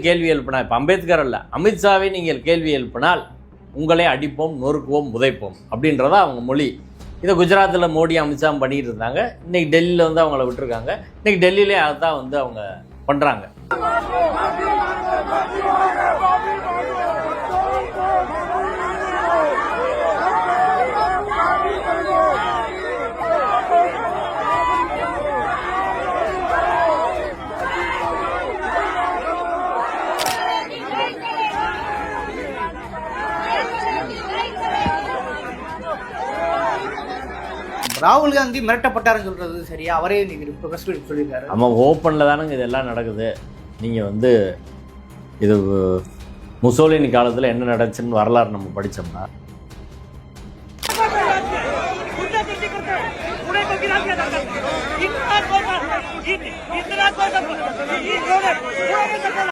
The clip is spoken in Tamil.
கேள்வி எழுப்பினா, இப்போ அம்பேத்கர் அல்ல, அமித்ஷாவை நீங்கள் கேள்வி எழுப்பினால் உங்களை அடிப்போம், நொறுக்குவோம், உதைப்போம் அப்படின்றதா அவங்க மொழி. இதை குஜராத்தில் மோடி அமித்ஷா பண்ணிட்டு இருந்தாங்க. இன்றைக்கி டெல்லியில் வந்து அவங்கள விட்டுருக்காங்க. இன்றைக்கி டெல்லியிலே அதுதான் வந்து அவங்க பண்ணுறாங்க. ராகுல் காந்தி மிரட்டப்பட்டாருன்னு சொல்றது சரியா? அவரே இன்னைக்கு பிரஸ் மீட் சொல்லியிருக்காரு. ஆமாம், ஓப்பனில் தானங்க இதெல்லாம் நடக்குது. நீங்கள் வந்து இது முசோலினி காலத்தில் என்ன நடந்துச்சுன்னு வரலாறு நம்ம படித்தோம்னா